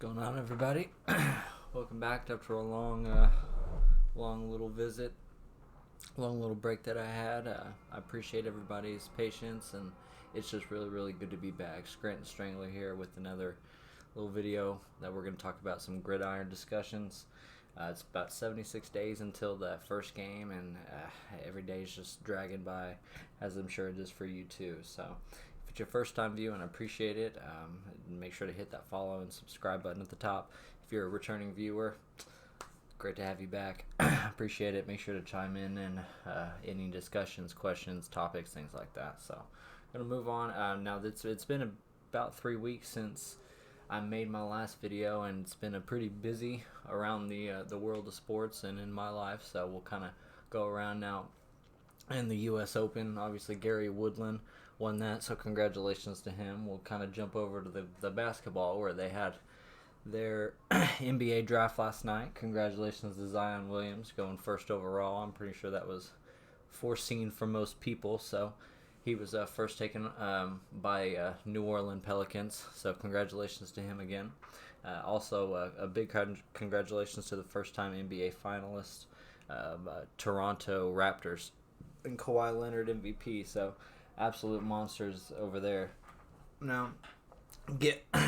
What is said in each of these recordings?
Going on, everybody? Welcome back after a long little visit, long little break that I had. I appreciate everybody's patience, and it's just really good to be back. Scranton Strangler here with another little video that we're going to talk about some gridiron discussions. It's about 76 days until that first game, and every day is just dragging by, as I'm sure it is for you too. So if it's your first time viewing, I appreciate it. Make sure to hit that follow and subscribe button at the top. If you're a returning viewer, great to have you back. Appreciate it. Make sure to chime in and any discussions, questions, topics, things like that. So I'm going to move on. Now, it's been about 3 weeks since I made my last video, and it's been a pretty busy around the world of sports and in my life. So we'll kind of go around now. And the U.S. Open, obviously Gary Woodland won that, so congratulations to him. We'll kind of jump over to the basketball, where they had their NBA draft last night. Congratulations to Zion Williams going first overall. I'm pretty sure that was foreseen for most people. So he was first taken by New Orleans Pelicans. So congratulations to him again. Also, a big congratulations to the first-time NBA finalist, Toronto Raptors, and Kawhi Leonard MVP. So absolute monsters over there. Now,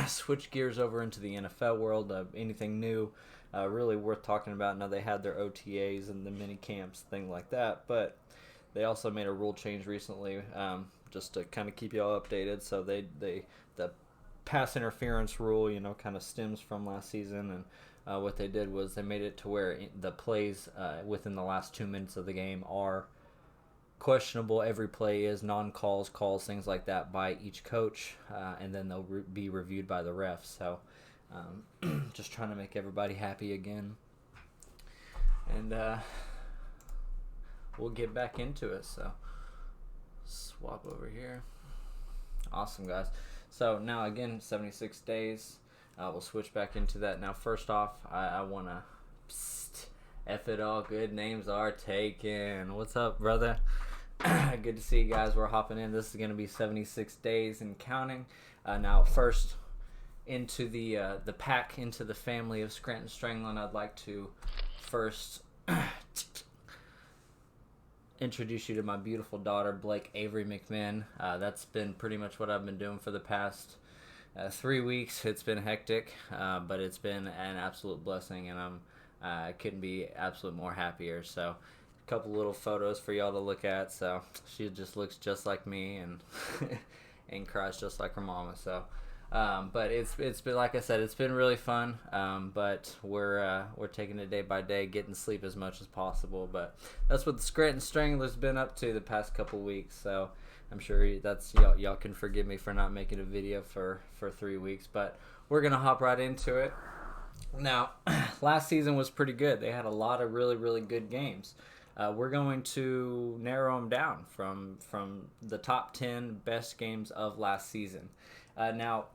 switch gears over into the NFL world. Anything new really worth talking about? Now, they had their OTAs and the mini camps, thing like that, but they also made a rule change recently, just to kind of keep you all updated. So the pass interference rule, kind of stems from last season, and what they did was they made it to where the plays within the last 2 minutes of the game are questionable. Every play is non-calls, calls, things like that by each coach, and then they'll be reviewed by the refs. So just trying to make everybody happy again, and we'll get back into it. So swap over here. Awesome, guys. So now again, 76 days. We'll switch back into that. Now, first off, I want to F it all. Good names are taken. What's up, brother? Good to see you guys. We're hopping in. This is going to be 76 days and counting. Now, first, into the pack, into the family of Scranton Strangling, I'd like to first introduce you to my beautiful daughter, Blake Avery McMahon. That's been pretty much what I've been doing for the past 3 weeks. It's been hectic, but it's been an absolute blessing, and I couldn't be absolute more happier. So a couple little photos for y'all to look at. So she just looks just like me and and cries just like her mama. So but it's been, like I said, it's been really fun. But we're taking it day by day, getting sleep as much as possible. But that's what the Scranton Strangler's been up to the past couple weeks. So I'm sure that's y'all can forgive me for not making a video for 3 weeks. But we're gonna hop right into it. Now, last season was pretty good. They had a lot of really good games. We're going to narrow them down from the top 10 best games of last season. Now,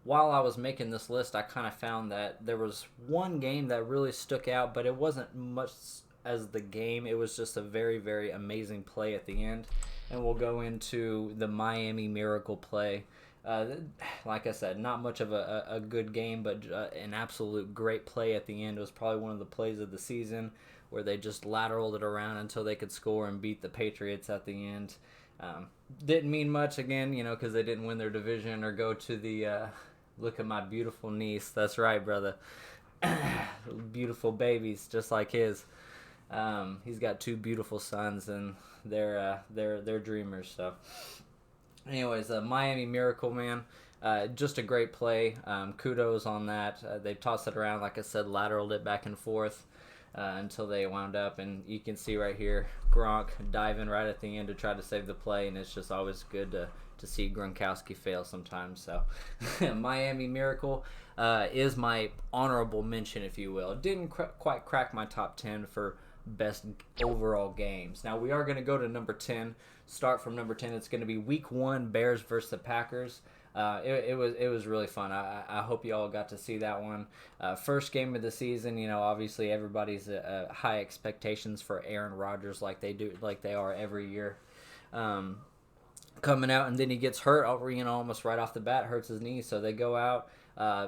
while I was making this list, I kind of found that there was one game that really stuck out, but it wasn't much as the game. It was just a very amazing play at the end. And we'll go into the Miami Miracle play. Like I said, not much of a good game, but an absolute great play at the end. It was probably one of the plays of the season, where they just lateraled it around until they could score and beat the Patriots at the end. Didn't mean much, again, because they didn't win their division or go to the look at my beautiful niece. That's right, brother. Beautiful babies, just like his. He's got 2 beautiful sons, and they're dreamers. So anyways, Miami Miracle, man, just a great play. Kudos on that. They tossed it around, like I said, lateraled it back and forth until they wound up. And you can see right here, Gronk diving right at the end to try to save the play. And it's just always good to see Gronkowski fail sometimes. So Miami Miracle is my honorable mention, if you will. Didn't quite crack my top 10 for best overall games. Now, we are going to go to number 10. Start from number 10. It's going to be Week 1, Bears versus the Packers. It was really fun. I hope you all got to see that one. First game of the season. Obviously everybody's high expectations for Aaron Rodgers, like they are every year. coming out, and then he gets hurt over, almost right off the bat, hurts his knee. So they go out.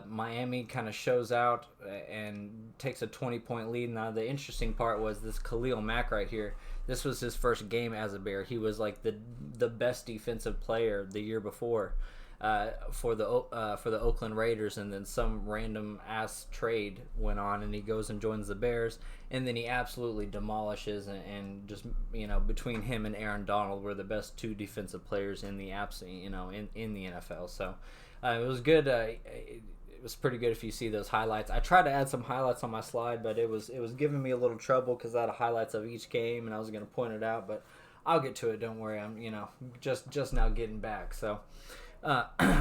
Miami kind of shows out and takes a 20-point lead. Now the interesting part was this Khalil Mack right here. This was his first game as a Bear. He was like the best defensive player the year before for the Oakland Raiders, and then some random ass trade went on, and he goes and joins the Bears, and then he absolutely demolishes, and just between him and Aaron Donald were the best two defensive players in the in the NFL. So it was good. It was pretty good if you see those highlights. I tried to add some highlights on my slide, but it was giving me a little trouble because I had highlights of each game, and I was going to point it out, but I'll get to it. Don't worry. I'm just now getting back. So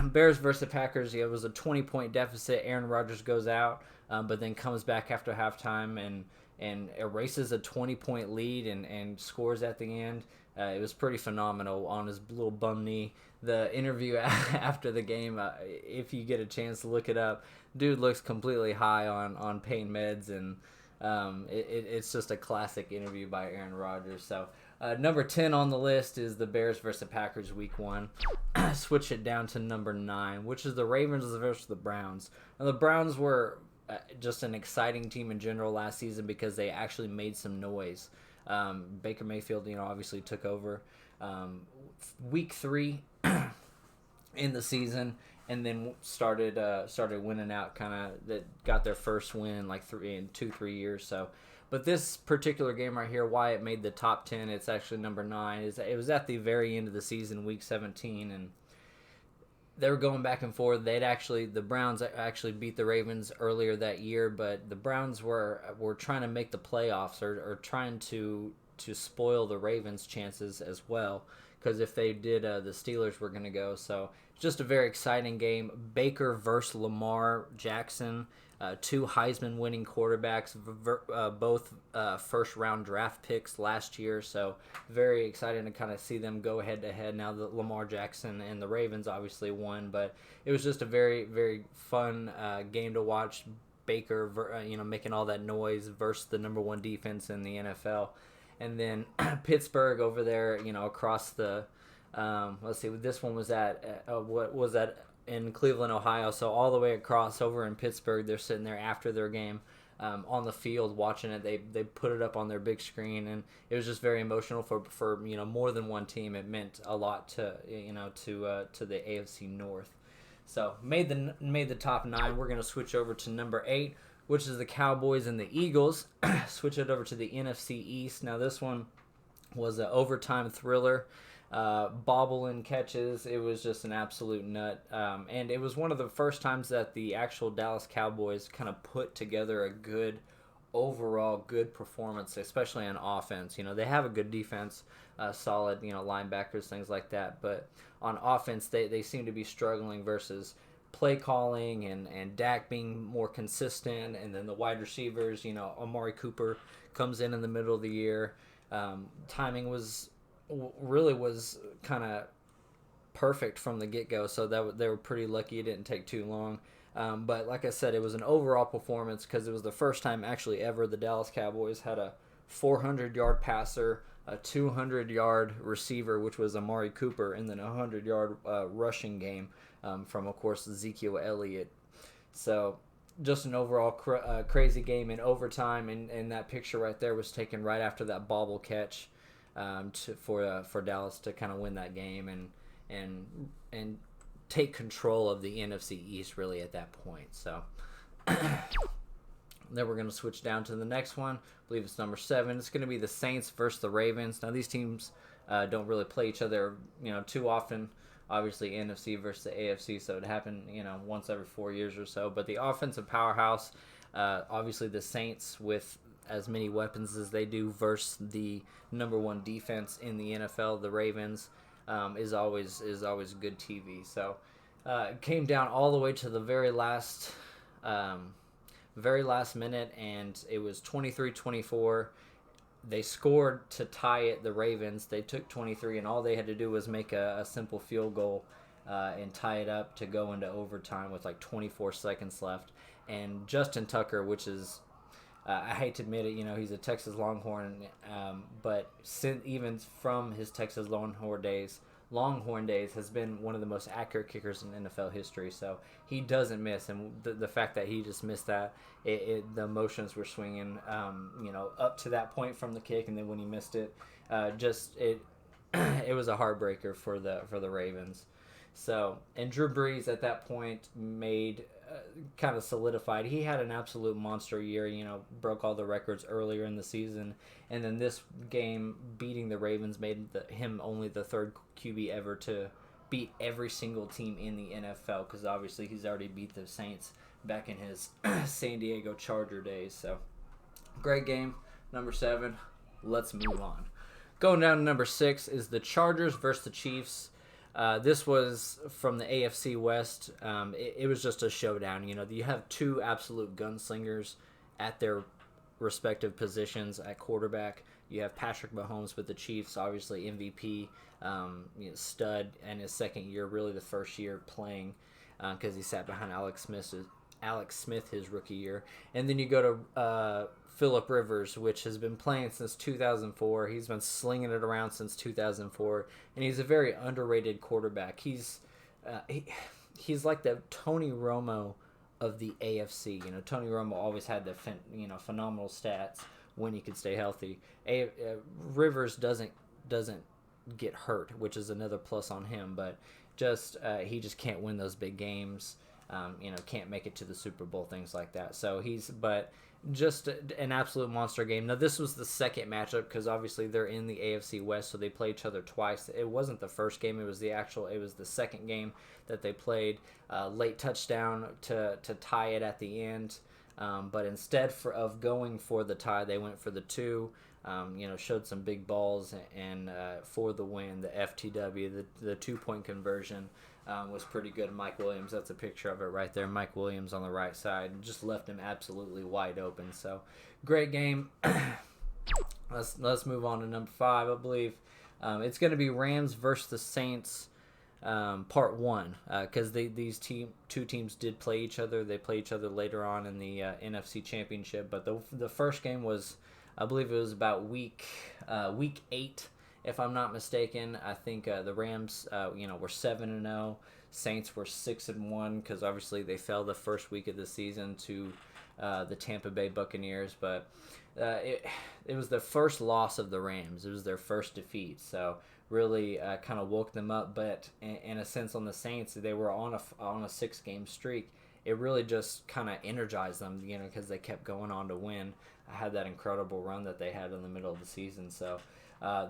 Bears versus Packers. It was a 20-point deficit. Aaron Rodgers goes out, but then comes back after halftime and erases a 20-point lead and scores at the end. It was pretty phenomenal on his little bum knee. The interview after the game, if you get a chance to look it up, dude looks completely high on pain meds, and it's just a classic interview by Aaron Rodgers. So number 10 on the list is the Bears versus the Packers week 1. Switch it down to number 9, which is the Ravens versus the Browns. Now, the Browns were just an exciting team in general last season because they actually made some noise. Baker Mayfield, obviously took over week 3 in the season, and then started winning out. That got their first win in like 3 years. So, but this particular game right here, why it made the top 10, it's actually number 9. It was at the very end of the season, week 17, and they were going back and forth. The Browns actually beat the Ravens earlier that year, but the Browns were trying to make the playoffs or trying to spoil the Ravens' chances as well, because if they did, the Steelers were going to go. So just a very exciting game. Baker versus Lamar Jackson, two Heisman-winning quarterbacks, both first-round draft picks last year. So very exciting to kind of see them go head-to-head now that Lamar Jackson and the Ravens obviously won. But it was just a very, very fun game to watch. Baker, making all that noise versus the number 1 defense in the NFL. And then Pittsburgh over there, across the, let's see, this one was at, what was that, in Cleveland, Ohio. So all the way across over in Pittsburgh, they're sitting there after their game on the field watching it. They put it up on their big screen, and it was just very emotional for more than one team. It meant a lot to the AFC North. So made the top 9. We're gonna switch over to number 8, which is the Cowboys and the Eagles. Switch it over to the NFC East. Now this one was an overtime thriller. Bobble and catches. It was just an absolute nut. And it was one of the first times that the actual Dallas Cowboys kind of put together a good performance, especially on offense. They have a good defense, solid, linebackers, things like that. But on offense, they seem to be struggling versus play calling and Dak being more consistent, and then the wide receivers, Amari Cooper comes in the middle of the year. Timing was kind of perfect from the get-go, so they were pretty lucky it didn't take too long. But like I said, it was an overall performance because it was the first time actually ever the Dallas Cowboys had a 400-yard passer, a 200-yard receiver, which was Amari Cooper, and then a 100-yard rushing game from, of course, Ezekiel Elliott. So just an overall crazy game in overtime, and that picture right there was taken right after that bobble catch for Dallas to kind of win that game and take control of the NFC East really at that point. So then we're going to switch down to the next one. I believe it's number 7. It's going to be the Saints versus the Ravens. Now these teams don't really play each other too often. Obviously NFC versus the AFC, so it happened once every 4 years or so. But the offensive powerhouse, obviously the Saints with as many weapons as they do versus the number 1 defense in the NFL, the Ravens, is always good TV. So it came down all the way to the very last minute, and it was 23-24. They scored to tie it, the Ravens. They took 23, and all they had to do was make a simple field goal and tie it up to go into overtime with like 24 seconds left. And Justin Tucker, which is, I hate to admit it, he's a Texas Longhorn, but even from his Texas Longhorn days, Longhorn days, has been one of the most accurate kickers in NFL history. So he doesn't miss, and the fact that he just missed that, the emotions were swinging, up to that point from the kick, and then when he missed it, it was a heartbreaker for the Ravens. So, and Drew Brees at that point made kind of solidified. He had an absolute monster year, broke all the records earlier in the season. And then this game, beating the Ravens, made him only the third QB ever to beat every single team in the NFL, because obviously he's already beat the Saints back in his San Diego Charger days. So, great game. Number 7. Let's move on. Going down to number 6 is the Chargers versus the Chiefs. This was from the AFC West. It was just a showdown. You have two absolute gunslingers at their respective positions at quarterback. You have Patrick Mahomes with the Chiefs, obviously MVP, stud, and his second year, really the first year playing, because he sat behind Alex Smith his rookie year. And then you go to Phillip Rivers, which has been playing since 2004. He's been slinging it around since 2004, and he's a very underrated quarterback. He's like the Tony Romo of the AFC. Tony Romo always had the phenomenal stats when he could stay healthy. Rivers doesn't get hurt, which is another plus on him, but he just can't win those big games. Can't make it to the Super Bowl, things like that. So but just an absolute monster game. Now, this was the second matchup, because obviously they're in the AFC West, so they play each other twice. It wasn't the first game; it was the second game that they played. Late touchdown to tie it at the end, but instead of going for the tie, they went for the 2. Showed some big balls, and for the win, the FTW, the 2-point conversion. Was pretty good. Mike Williams, that's a picture of it right there. Mike Williams on the right side, just left him absolutely wide open. So, great game. Let's move on to number 5, I believe. It's going to be Rams versus the Saints, part 1, because these two teams did play each other. They play each other later on in the NFC Championship, but the first game was, I believe it was about week 8. If I'm not mistaken. I think the Rams, were 7-0. Saints were 6-1, because obviously they fell the first week of the season to the Tampa Bay Buccaneers. But it was the first loss of the Rams. It was their first defeat. So really kind of woke them up. But in a sense, on the Saints, they were on a 6-game streak. It really just kind of energized them, because they kept going on to win. I had that incredible run that they had in the middle of the season. So.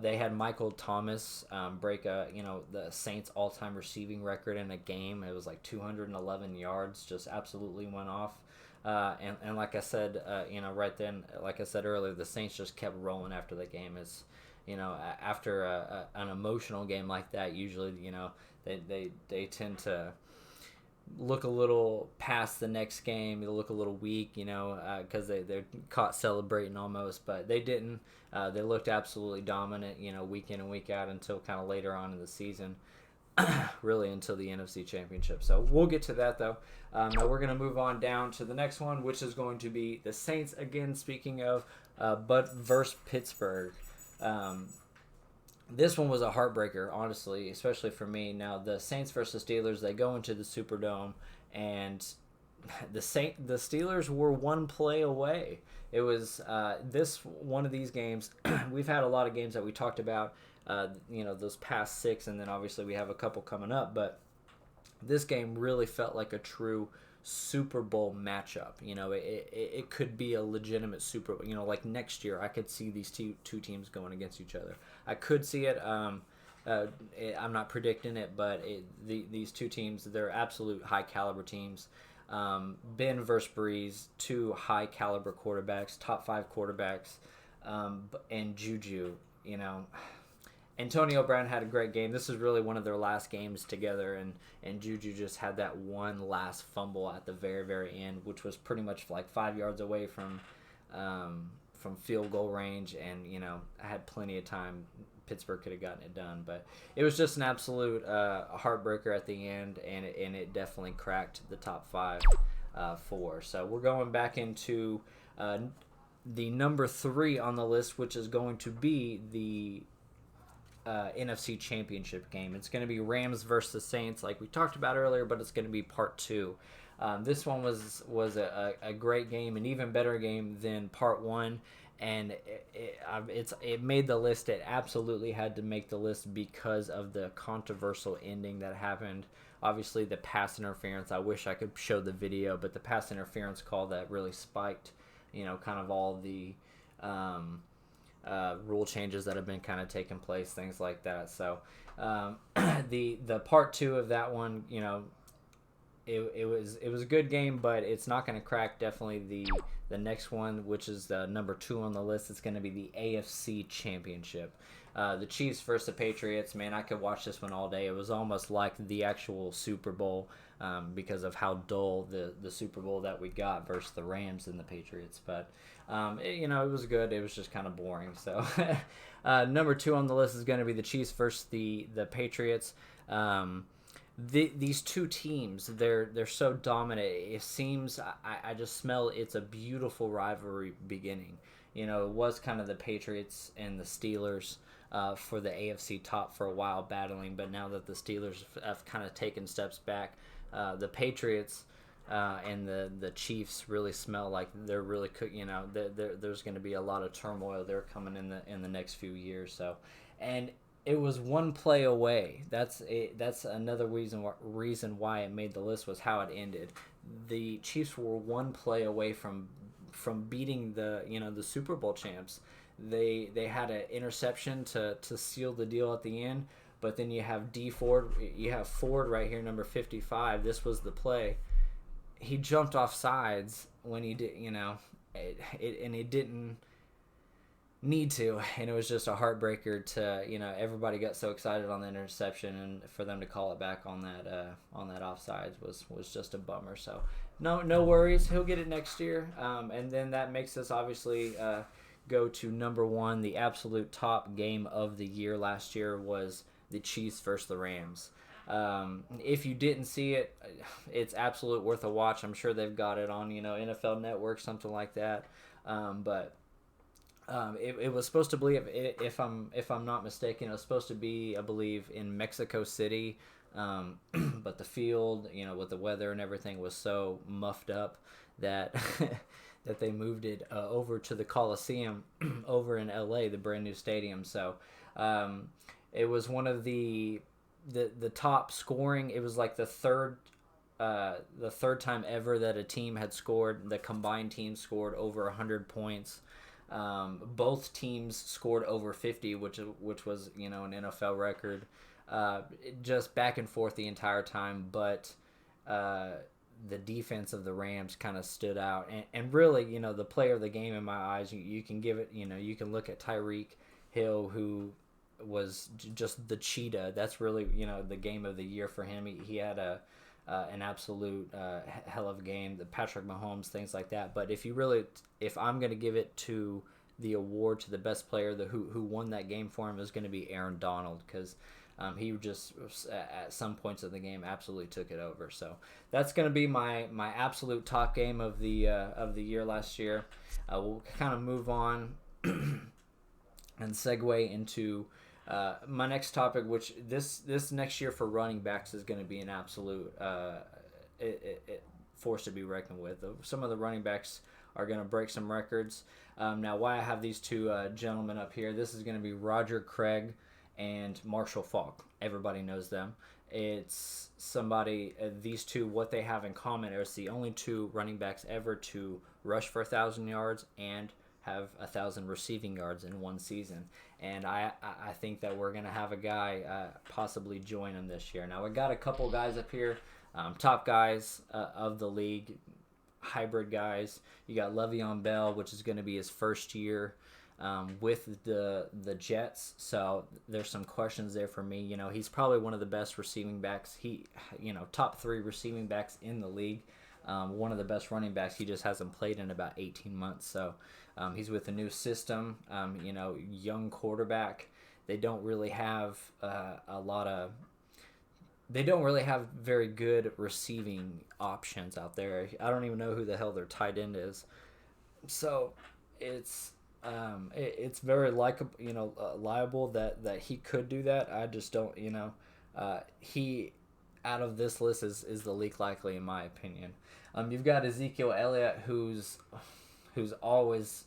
They had Michael Thomas break the Saints all-time receiving record in a game. It was like 211 yards, just absolutely went off. And like I said, right then, like I said earlier, the Saints just kept rolling after the game. It's, after an emotional game like that, usually, they tend to look a little past the next game. They'll look a little weak, because they're caught celebrating almost, but they didn't. They looked absolutely dominant, week in and week out until kind of later on in the season, really until the NFC Championship. So we'll get to that, though. Now we're going to move on down to the next one, which is going to be the Saints again, speaking of, but versus Pittsburgh. This one was a heartbreaker, honestly, especially for me. Now, the Saints versus Steelers, they go into the Superdome, and the Steelers were one play away. It was one of these games. We've had a lot of games that we talked about, those past 6, and then obviously we have a couple coming up. But this game really felt like a true Super Bowl matchup. It could be a legitimate Super Bowl. Like next year, I could see these two teams going against each other. I could see it. I'm not predicting it, but these two teams, they're absolute high caliber teams. Ben versus Breeze, 2 high caliber quarterbacks, top 5 quarterbacks, and Juju. Antonio Brown had a great game. This is really one of their last games together, and Juju just had that one last fumble at the very, very end, which was pretty much like 5 yards away from field goal range, and I had plenty of time. Pittsburgh could have gotten it done, but it was just an absolute heartbreaker at the end, and it definitely cracked the top 5 4. So we're going back into the number 3 on the list, which is going to be the NFC Championship game. It's going to be Rams versus Saints, like we talked about earlier, but it's going to be part two. This one was a great game, an even better game than part one, and it made the list. It absolutely had to make the list because of the controversial ending that happened. Obviously, the pass interference. I wish I could show the video, but the pass interference call that really spiked, kind of all the rule changes that have been kind of taking place, things like that. So the part two of that one, it was a good game, but it's not going to crack definitely the next one, which is the number 2 on the list. It's going to be the AFC Championship. The Chiefs versus the Patriots. Man, I could watch this one all day. It was almost like the actual Super Bowl because of how dull the Super Bowl that we got versus the Rams and the Patriots. But it was good. It was just kind of boring. So number 2 on the list is going to be the Chiefs versus the Patriots. These two teams, they're so dominant. It seems I just smell it's a beautiful rivalry beginning. It was kind of the Patriots and the Steelers for the AFC top for a while battling, but now that the Steelers have kind of taken steps back, the Patriots and the Chiefs really smell like they're really there's going to be a lot of turmoil there coming in the next few years. So, and it was one play away. That's another reason why it made the list was how it ended. The Chiefs were one play away from beating the Super Bowl champs. They had an interception to seal the deal at the end, but then you have Ford right here, number 55. This was the play. He jumped off sides when he did, and he didn't need to, and it was just a heartbreaker to everybody got so excited on the interception, and for them to call it back on that offsides was just a bummer. So no worries, he'll get it next year, and then that makes us obviously go to number 1. The absolute top game of the year last year was the Chiefs versus the Rams. If you didn't see it, it's absolute worth a watch. I'm sure they've got it on NFL Network, something like that, but it was supposed to be, if I'm not mistaken, it was supposed to be, I believe, in Mexico City, but the field, with the weather and everything, was so muffed up that that they moved it over to the Coliseum over in LA, the brand new stadium. So it was one of the top scoring. It was like the third time ever that a team had scored. The combined team scored over 100 points. Both teams scored over 50, which was an NFL record. Just back and forth the entire time, but the defense of the Rams kind of stood out, and really, the player of the game in my eyes, you can give it, you can look at Tyreek Hill, who was just the cheetah. That's really the game of the year for him. He had an absolute hell of a game. The Patrick Mahomes, things like that. But if I'm going to give it to the award to the best player, who won that game for him, is going to be Aaron Donald, because he just at some points of the game absolutely took it over. So that's going to be my absolute top game of the year last year. We'll kind of move on and segue into my next topic, which this next year for running backs is going to be an absolute force to be reckoned with. Some of the running backs are going to break some records. Now, why I have these two gentlemen up here, this is going to be Roger Craig and Marshall Faulk. Everybody knows them. It's somebody, these two, what they have in common is the only two running backs ever to rush for 1,000 yards and have 1,000 receiving yards in one season. And I think that we're going to have a guy possibly join them this year. Now, we got a couple guys up here, top guys of the league, hybrid guys. You got Le'Veon Bell, which is going to be his first year with the Jets. So there's some questions there for me. He's probably one of the best receiving backs. Top 3 receiving backs in the league. One of the best running backs. He just hasn't played in about 18 months. So he's with a new system. Young quarterback. They don't really have they don't really have very good receiving options out there. I don't even know who the hell their tight end is. So it's It's very likable, liable that he could do that. I just don't, he out of this list is the least likely in my opinion. You've got Ezekiel Elliott, who's always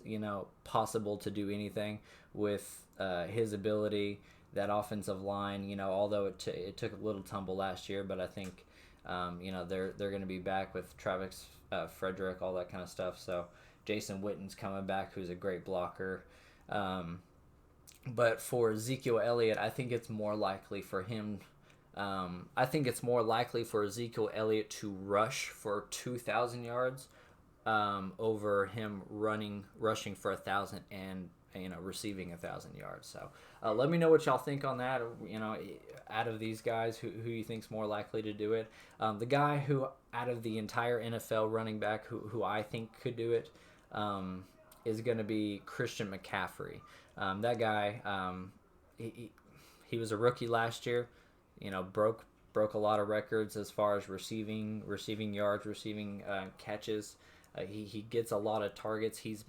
possible to do anything with his ability. That offensive line, although it took a little tumble last year, but I think they're going to be back with Travis Frederick, all that kind of stuff. So Jason Witten's coming back, who's a great blocker. But for Ezekiel Elliott, I think it's more likely for him. I think it's more likely for Ezekiel Elliott to rush for 2,000 yards over him rushing for 1,000 and receiving 1,000 yards. So let me know what y'all think on that. Out of these guys, who you think's more likely to do it? The guy who out of the entire NFL running back who I think could do it is going to be Christian McCaffrey. That guy, he was a rookie last year. Broke a lot of records as far as receiving yards, receiving catches. He gets a lot of targets. He's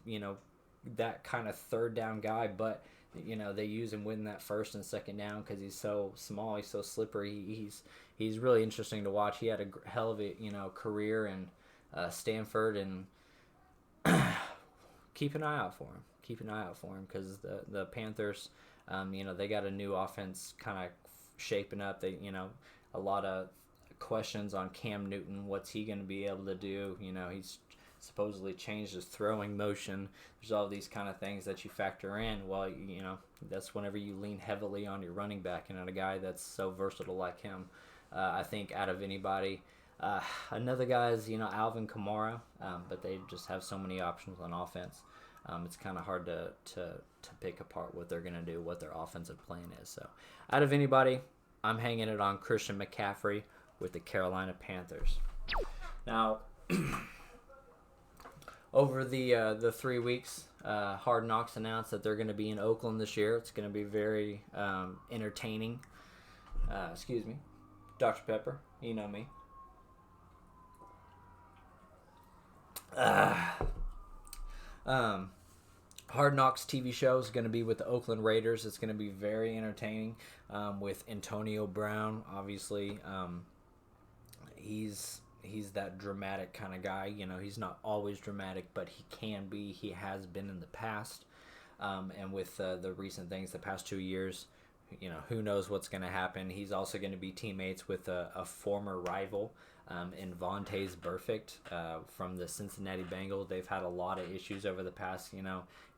that kind of third down guy, but they use him winning that first and second down because he's so small, he's so slippery. He's really interesting to watch. He had a hell of a career in Stanford, and keep an eye out for him. Keep an eye out for him because the Panthers, they got a new offense kind of shaping up. They a lot of questions on Cam Newton. What's he going to be able to do? He's supposedly changed his throwing motion. There's all these kind of things that you factor in. Well, that's whenever you lean heavily on your running back and on a guy that's so versatile like him. I think out of anybody, another guy is Alvin Kamara, but they just have so many options on offense. It's kind of hard to pick apart what they're going to do, what their offensive plan is. So out of anybody, I'm hanging it on Christian McCaffrey with the Carolina Panthers. Now, over the 3 weeks, Hard Knocks announced that they're going to be in Oakland this year. It's going to be very entertaining. Excuse me. Dr. Pepper, you know me. Hard Knocks TV show is going to be with the Oakland Raiders. It's going to be very entertaining with Antonio Brown. Obviously, he's that dramatic kind of guy. He's not always dramatic, but he can be. He has been in the past. And with the recent things, the past 2 years, who knows what's going to happen. He's also going to be teammates with a former rival in Vontaze Burfict from the Cincinnati Bengals. They've had a lot of issues over the past,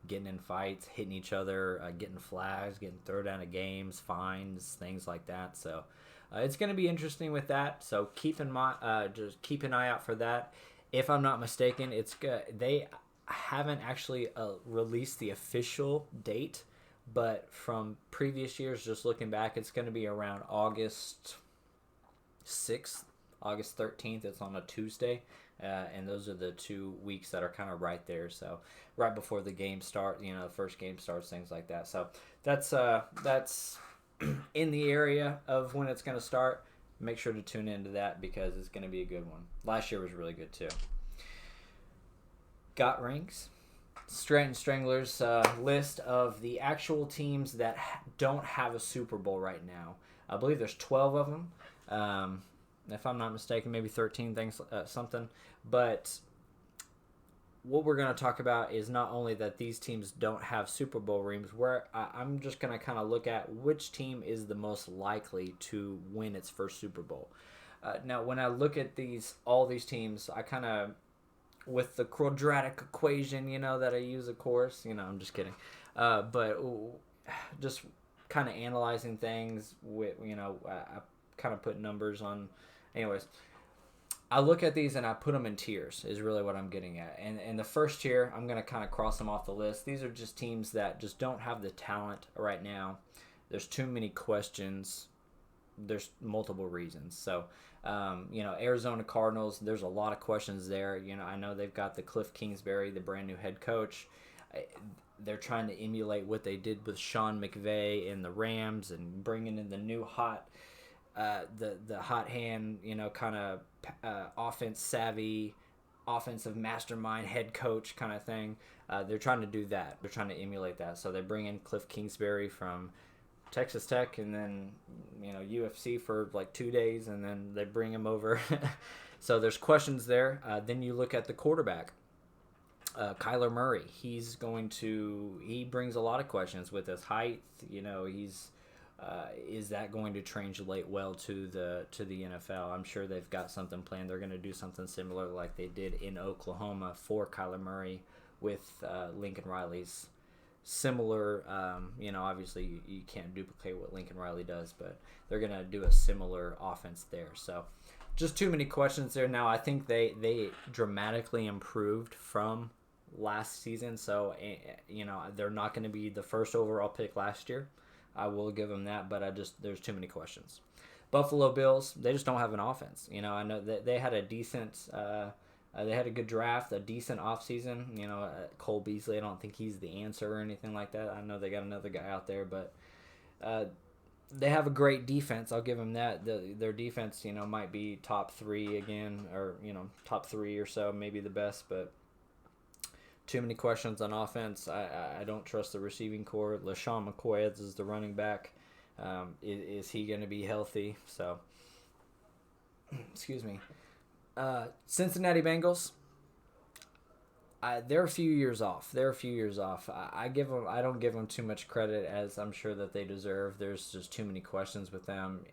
getting in fights, hitting each other, getting flags, getting thrown out of games, fines, things like that. So it's going to be interesting with that. So just keep an eye out for that. If I'm not mistaken, they haven't actually released the official date, but from previous years, just looking back, it's going to be around August 6th, August 13th. It's on a Tuesday, and those are the 2 weeks that are kind of right there. So right before the game start, the first game starts, things like that. So that's in the area of when it's going to start. Make sure to tune into that because it's going to be a good one. Last year was really good too. Got rings. Scranton Stranglers list of the actual teams that don't have a Super Bowl right now. I believe there's 12 of them. If I'm not mistaken, maybe 13 things, something. But what we're going to talk about is not only that these teams don't have Super Bowl rings, I'm just going to kind of look at which team is the most likely to win its first Super Bowl. Now, when I look at all these teams, I kind of, with the quadratic equation, that I use, of course, I'm just kidding. But just kind of analyzing things with, I kind of put numbers on. Anyways, I look at these and I put them in tiers is really what I'm getting at. And the first tier, I'm going to kind of cross them off the list. These are just teams that just don't have the talent right now. There's too many questions. There's multiple reasons. So, Arizona Cardinals, there's a lot of questions there. I know they've got the Cliff Kingsbury, the brand new head coach. They're trying to emulate what they did with Sean McVay in the Rams and bringing in the new hot the hot hand, kind of offense savvy offensive mastermind, head coach kind of thing. They're trying to do that. They're trying to emulate that. So they bring in Cliff Kingsbury from Texas Tech, and then UFC for like 2 days, and then they bring him over. So there's questions there. Then you look at the quarterback, Kyler Murray. He brings a lot of questions with his height. Is that going to translate well to the NFL? I'm sure they've got something planned. They're going to do something similar like they did in Oklahoma for Kyler Murray with Lincoln Riley's similar. Obviously you can't duplicate what Lincoln Riley does, but they're going to do a similar offense there. So just too many questions there. Now I think they dramatically improved from last season, so they're not going to be the first overall pick last year. I will give them that, but there's too many questions. Buffalo Bills, they just don't have an offense. I know that they had a decent, they had a good draft, a decent offseason. Cole Beasley, I don't think he's the answer or anything like that. I know they got another guy out there, but they have a great defense. I'll give them that. Their defense, might be top 3 again, or top 3 or so, maybe the best, but too many questions on offense. I don't trust the receiving core. LaShawn McCoy is the running back. Is he going to be healthy? So, excuse me. Cincinnati Bengals. They're a few years off. I don't give them too much credit as I'm sure that they deserve. There's just too many questions with them.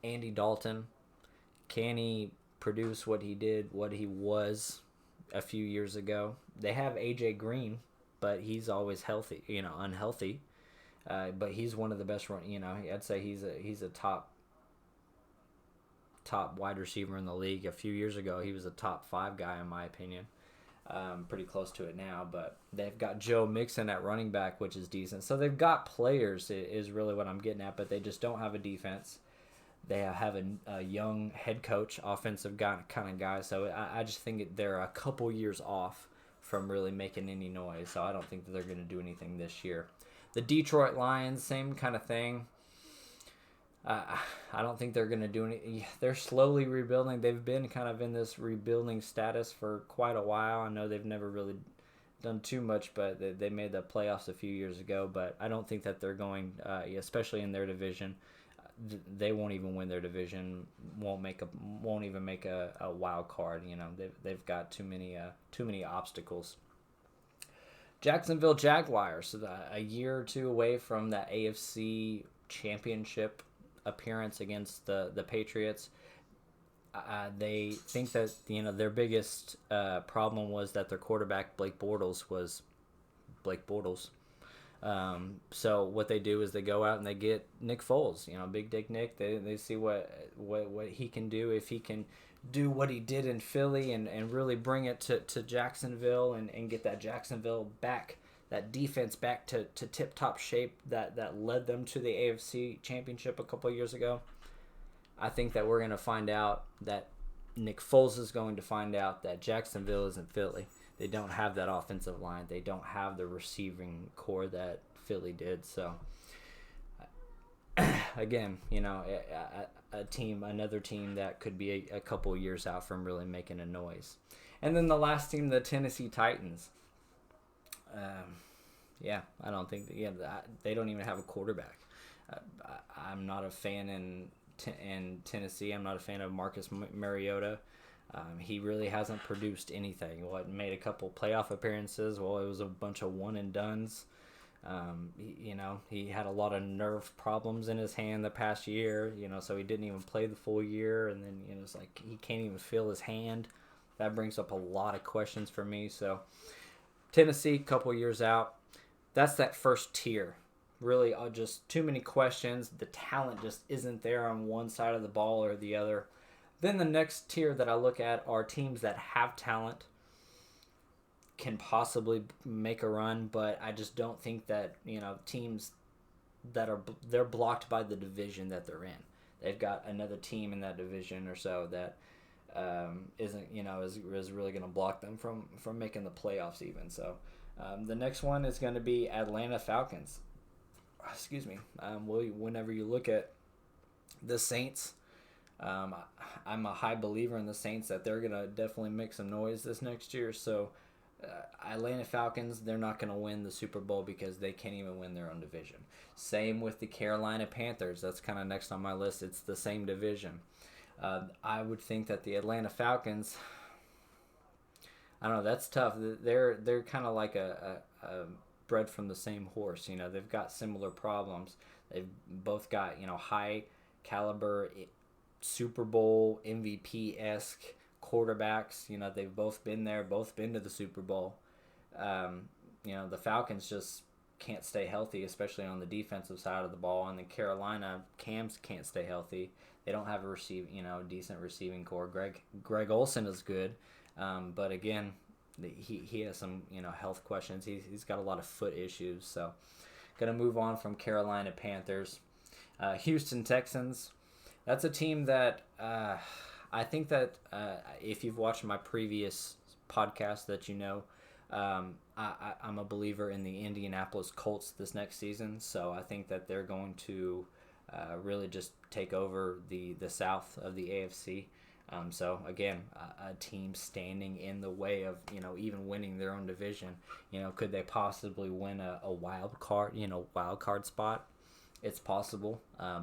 Andy Dalton, can he produce what he did, what he was a few years ago? They have AJ Green, but he's always unhealthy. But he's one of the best I'd say he's a top wide receiver in the league. A few years ago, he was a top 5 guy in my opinion. Pretty close to it now, but they've got Joe Mixon at running back, which is decent. So they've got players, is really what I'm getting at, but they just don't have a defense. They have a young head coach, offensive kind of guy. So I just think they're a couple years off from really making any noise. So I don't think that they're going to do anything this year. The Detroit Lions, same kind of thing. I don't think they're going to do any. They're slowly rebuilding. They've been kind of in this rebuilding status for quite a while. I know they've never really done too much, but they made the playoffs a few years ago. But I don't think that they're going, especially in their division. They won't even win their division. Won't even make a wild card. They've got too many obstacles. Jacksonville Jaguars, a year or two away from that AFC Championship appearance against the Patriots. They think that their biggest problem was that their quarterback Blake Bortles was Blake Bortles. So what they do is they go out and they get Nick Foles, Big Dick Nick. They see what he can do, if he can do what he did in Philly and really bring it to Jacksonville and get that Jacksonville back, that defense back to tip-top shape that led them to the AFC Championship a couple of years ago. I think that we're going to find out that Nick Foles is going to find out that Jacksonville isn't Philly. They don't have that offensive line. They don't have the receiving core that Philly did. So, again, another team that could be a couple years out from really making a noise. And then the last team, the Tennessee Titans. I don't think they don't even have a quarterback. I'm not a fan in Tennessee. I'm not a fan of Marcus Mariota. He really hasn't produced anything. Made a couple playoff appearances. It was a bunch of one and dones. He had a lot of nerve problems in his hand the past year. So he didn't even play the full year, and then it's like he can't even feel his hand. That brings up a lot of questions for me. So Tennessee, couple years out. That's that first tier. Really, just too many questions. The talent just isn't there on one side of the ball or the other. Then the next tier that I look at are teams that have talent, can possibly make a run, but I just don't think that, teams that they're blocked by the division that they're in. They've got another team in that division or so that isn't, is really going to block them from making the playoffs even. So the next one is going to be Atlanta Falcons. Excuse me. Whenever you look at the Saints, I'm a high believer in the Saints that they're going to definitely make some noise this next year. So, Atlanta Falcons, they're not going to win the Super Bowl because they can't even win their own division. Same with the Carolina Panthers. That's kind of next on my list. It's the same division. I would think that the Atlanta Falcons, I don't know, that's tough. They're kind of like a bred from the same horse. You know, they've got similar problems. They've both got, high caliber Super Bowl MVP-esque quarterbacks. You know, they've both been there, both been to the Super Bowl. The Falcons just can't stay healthy, especially on the defensive side of the ball. And the Carolina Cams can't stay healthy. They don't have a decent receiving core. Greg Olsen is good, but again, he has some health questions. He's got a lot of foot issues. So, gonna move on from Carolina Panthers, Houston Texans. That's a team that I think that if you've watched my previous podcast, that I'm a believer in the Indianapolis Colts this next season. So I think that they're going to really just take over the South of the AFC. So again, a team standing in the way of even winning their own division. Could they possibly win a wild card spot? It's possible,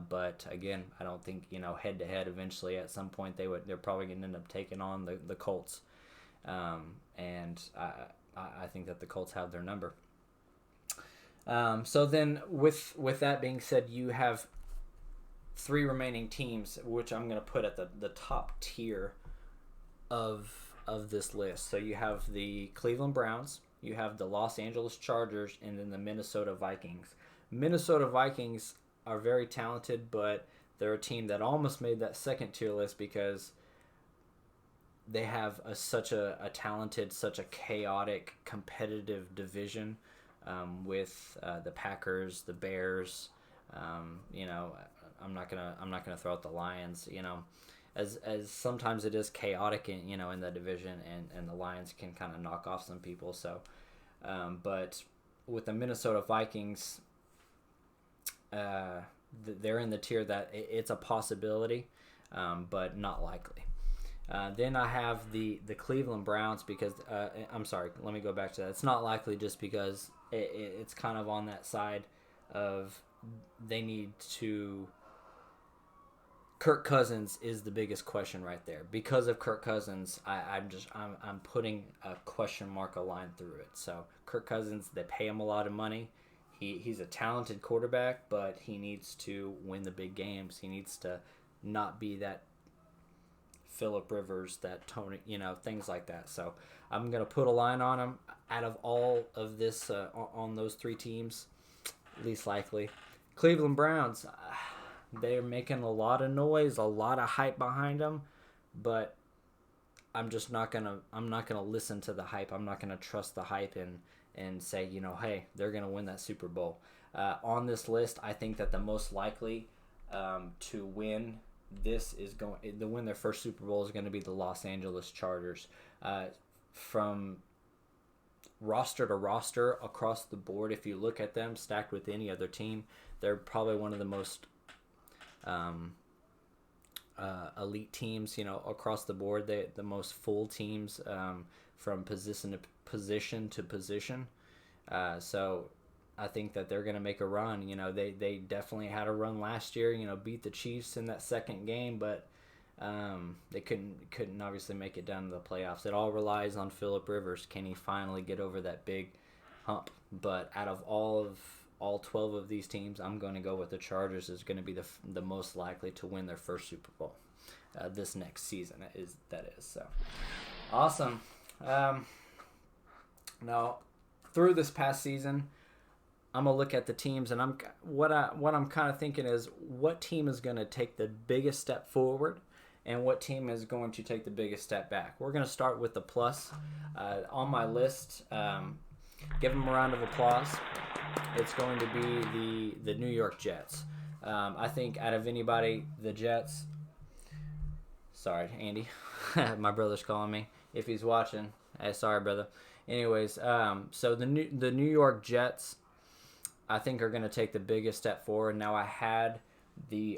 but again, I don't think head to head. Eventually, at some point, they're probably going to end up taking on the Colts, and I think that the Colts have their number. So then, with that being said, you have 3 remaining teams, which I'm going to put at the top tier of this list. So you have the Cleveland Browns, you have the Los Angeles Chargers, and then the Minnesota Vikings. Minnesota Vikings are very talented, but they're a team that almost made that second tier list because they have such a talented, such a chaotic, competitive division with the Packers, the Bears. I'm not gonna throw out the Lions. As sometimes it is chaotic in the division, and the Lions can kind of knock off some people. So, but with the Minnesota Vikings, they're in the tier that it's a possibility, but not likely. Then I have the Cleveland Browns because I'm sorry, let me go back to that. It's not likely just because it's kind of on that side of they need to. Kirk Cousins is the biggest question right there. Because of Kirk Cousins, I'm putting a question mark, a line through it. So Kirk Cousins, they pay him a lot of money. He's a talented quarterback, but he needs to win the big games. He needs to not be that Phillip Rivers, that Tony, things like that. So I'm going to put a line on him. Out of all of this, on those 3 teams, least likely. Cleveland Browns, they're making a lot of noise, a lot of hype behind them, but I'm not gonna listen to the hype. I'm not gonna trust the hype and say, hey, they're gonna win that Super Bowl. On this list, I think that the most likely to win win their first Super Bowl is going to be the Los Angeles Chargers. From roster to roster across the board, if you look at them stacked with any other team, they're probably one of the most elite teams, across the board. The most full teams from position to position. So I think that they're going to make a run. They definitely had a run last year. Beat the Chiefs in that second game, but they couldn't obviously make it down to the playoffs. It all relies on Phillip Rivers. Can he finally get over that big hump? But out of all 12 of these teams, I'm going to go with the Chargers is going to be the most likely to win their first Super Bowl this next season. That is so awesome. Now, through this past season, I'm gonna look at the teams, and what I'm kind of thinking is what team is going to take the biggest step forward, and what team is going to take the biggest step back. We're going to start with the plus on my list. Give them a round of applause. It's going to be the New York Jets. I think out of anybody, the Jets. Sorry, Andy. My brother's calling me. If he's watching, hey, sorry, brother. Anyways, so the New York Jets, I think, are going to take the biggest step forward. Now, I had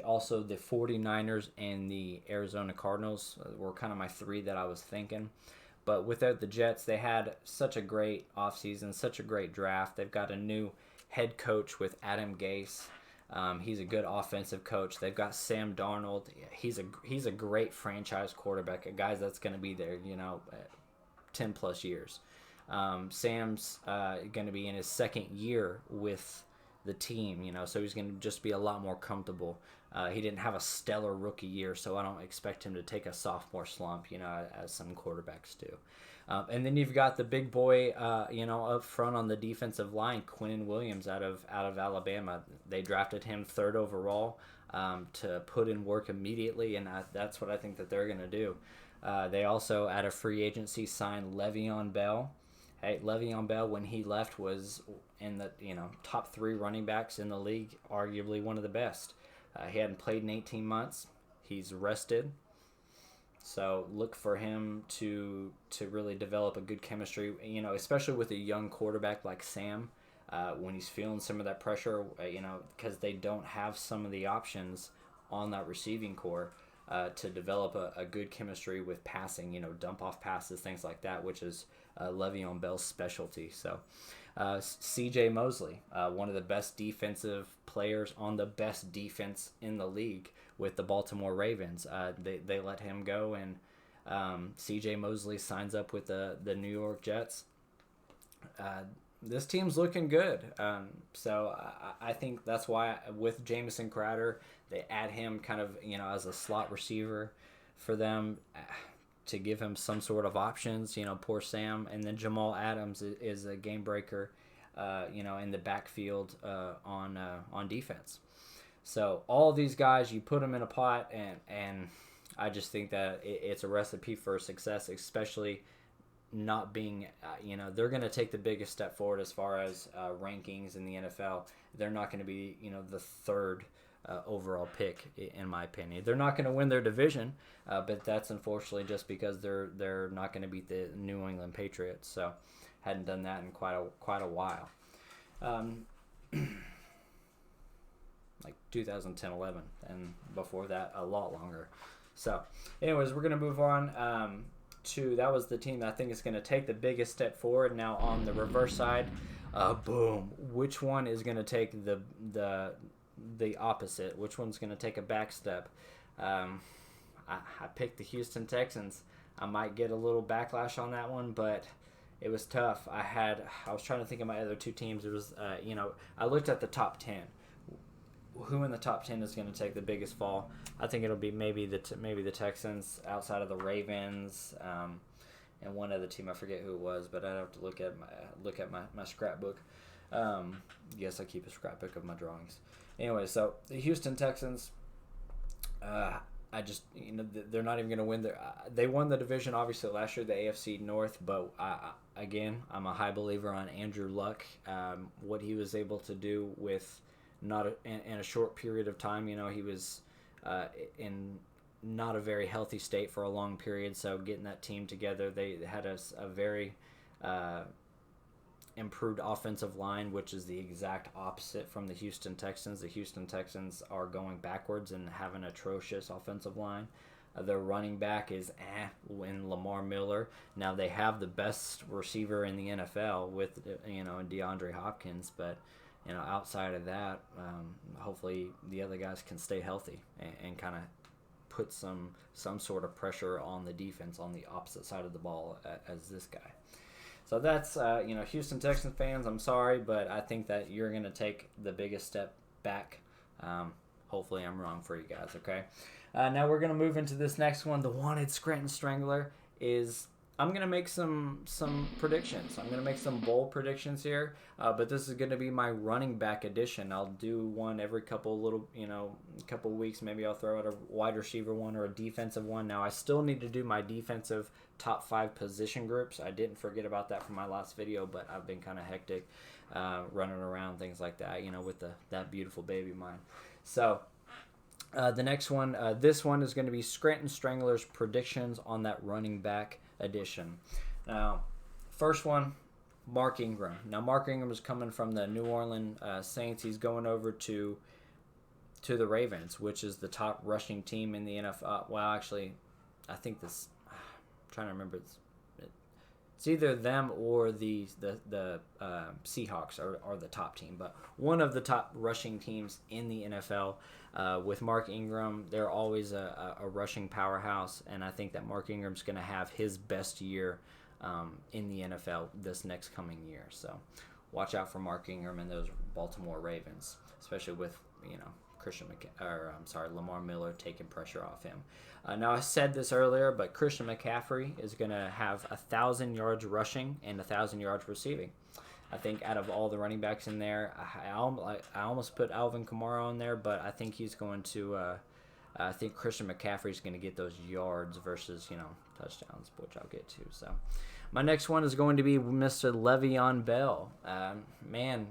Also the 49ers and the Arizona Cardinals were kind of my three that I was thinking. But without the Jets, they had such a great offseason, such a great draft. They've got a new head coach with Adam Gase. He's a good offensive coach. They've got Sam Darnold. He's a great franchise quarterback, a guy that's going to be there, 10 plus years. Sam's going to be in his second year with the team, so he's going to just be a lot more comfortable. He didn't have a stellar rookie year, so I don't expect him to take a sophomore slump, as some quarterbacks do. And then you've got the big boy, up front on the defensive line, Quinnen Williams out of Alabama. They drafted him 3rd overall to put in work immediately, and that's what I think that they're going to do. They also, at a free agency, signed Le'Veon Bell. Hey, Le'Veon Bell, when he left, was in the top 3 running backs in the league, arguably one of the best. He hadn't played in 18 months. He's rested. So look for him to really develop a good chemistry, especially with a young quarterback like Sam, when he's feeling some of that pressure, because they don't have some of the options on that receiving core to develop a good chemistry with passing, dump off passes, things like that, which is Le'Veon Bell's specialty. So C.J. Mosley, one of the best defensive players on the best defense in the league with the Baltimore Ravens. They let him go, and C.J. Mosley signs up with the New York Jets. This team's looking good. So I think that's why with Jamison Crowder, they add him kind of, as a slot receiver for them to give him some sort of options, poor Sam. And then Jamal Adams is a game breaker, in the backfield on defense. So all these guys, you put them in a pot, and I just think that it's a recipe for success, especially not being, they're going to take the biggest step forward as far as rankings in the NFL. They're not going to be, the 3rd overall pick, in my opinion. They're not going to win their division, but that's unfortunately just because they're not going to beat the New England Patriots. So hadn't done that in quite a while. Like 2010-11, and before that a lot longer. So anyways, we're going to move on that was the team that I think is going to take the biggest step forward. Now on the reverse side, boom, which one is going to take the opposite? Which one's going to take a back step? I picked the Houston Texans. I might get a little backlash on that one, but it was tough. I was trying to think of my other 2 teams. It was I looked at the top 10. Who in the top 10 is going to take the biggest fall? I think it'll be maybe the Texans, outside of the Ravens, and one other team. I forget who it was, but I'd have to look at my scrapbook. Yes, I keep a scrapbook of my drawings. Anyway, so the Houston Texans, I just they're not even going to win. They won the division obviously last year, the AFC North, but I'm a high believer on Andrew Luck. What he was able to do with in a short period of time. He was in not a very healthy state for a long period, so getting that team together, they had a very improved offensive line, which is the exact opposite from the Houston Texans. The Houston Texans are going backwards and have an atrocious offensive line. Their running back is in Lamar Miller. Now they have the best receiver in the NFL with in DeAndre Hopkins, but outside of that, hopefully the other guys can stay healthy and kind of put some sort of pressure on the defense on the opposite side of the ball as this guy. So that's, Houston Texans fans, I'm sorry, but I think that you're going to take the biggest step back. Hopefully I'm wrong for you guys, okay? Now we're going to move into this next one. The wanted Scranton Strangler is... I'm going to make some predictions. I'm going to make some bold predictions here, but this is going to be my running back edition. I'll do one every couple weeks. Maybe I'll throw out a wide receiver one or a defensive one. Now, I still need to do my defensive top 5 position groups. I didn't forget about that from my last video, but I've been kind of hectic running around, things like that, with that beautiful baby of mine. So... the next one, this one is going to be Scranton Strangler's predictions on that running back edition. Now, first one, Mark Ingram. Now, Mark Ingram is coming from the New Orleans Saints. He's going over to to the Ravens, which is the top rushing team in the NFL. Well, actually, I think this. I'm trying to remember. It's either them or the Seahawks are the top team, but one of the top rushing teams in the NFL. With Mark Ingram, they're always a rushing powerhouse, and I think that Mark Ingram's going to have his best year in the NFL this next coming year. So watch out for Mark Ingram and those Baltimore Ravens, especially with Lamar Miller taking pressure off him. Now I said this earlier, but Christian McCaffrey is going to have 1,000 yards rushing and 1,000 yards receiving. I think out of all the running backs in there, I almost put Alvin Kamara on there, but I think he's going to. I think Christian McCaffrey is going to get those yards versus touchdowns, which I'll get to. So my next one is going to be Mr. Le'Veon Bell. Man,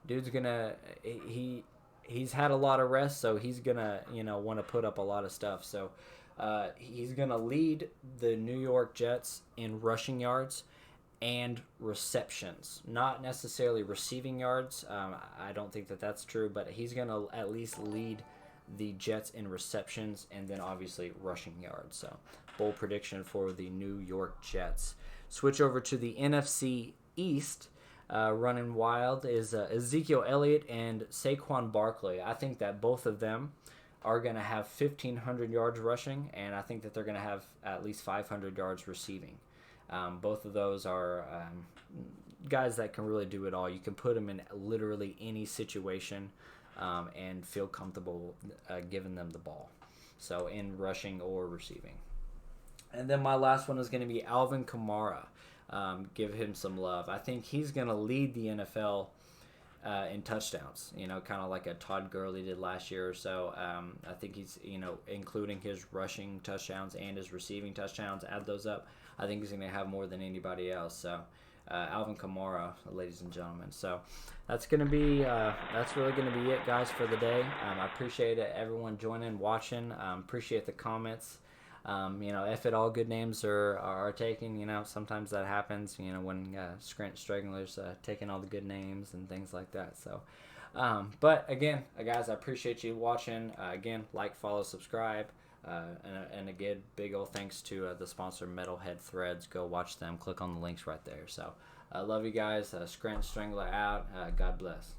dude's gonna he's had a lot of rest, so he's gonna want to put up a lot of stuff. So he's gonna lead the New York Jets in rushing yards and receptions, not necessarily receiving yards. I don't think that that's true, but he's gonna at least lead the Jets in receptions and then obviously rushing yards. So bold prediction for the New York Jets. Switch over to the NFC East. Running wild is Ezekiel Elliott and Saquon Barkley. I think that both of them are going to have 1,500 yards rushing, and I think that they're going to have at least 500 yards receiving. Both of those are guys that can really do it all. You can put them in literally any situation and feel comfortable giving them the ball. So in rushing or receiving. And then my last one is going to be Alvin Kamara. Give him some love. I think he's going to lead the NFL in touchdowns, kind of like a Todd Gurley did last year or so. I think he's, including his rushing touchdowns and his receiving touchdowns, add those up. I think he's going to have more than anybody else. So Alvin Kamara, ladies and gentlemen. So that's going to be, that's really going to be it, guys, for the day. I appreciate everyone joining, watching. Appreciate the comments. If at all good names are taken, sometimes that happens, when Scranton Strangler's taking all the good names and things like that. So, but again, guys, I appreciate you watching. Again, like, follow, subscribe. And again, big old thanks to the sponsor, Metalhead Threads. Go watch them. Click on the links right there. So, I love you guys. Scranton Strangler out. God bless.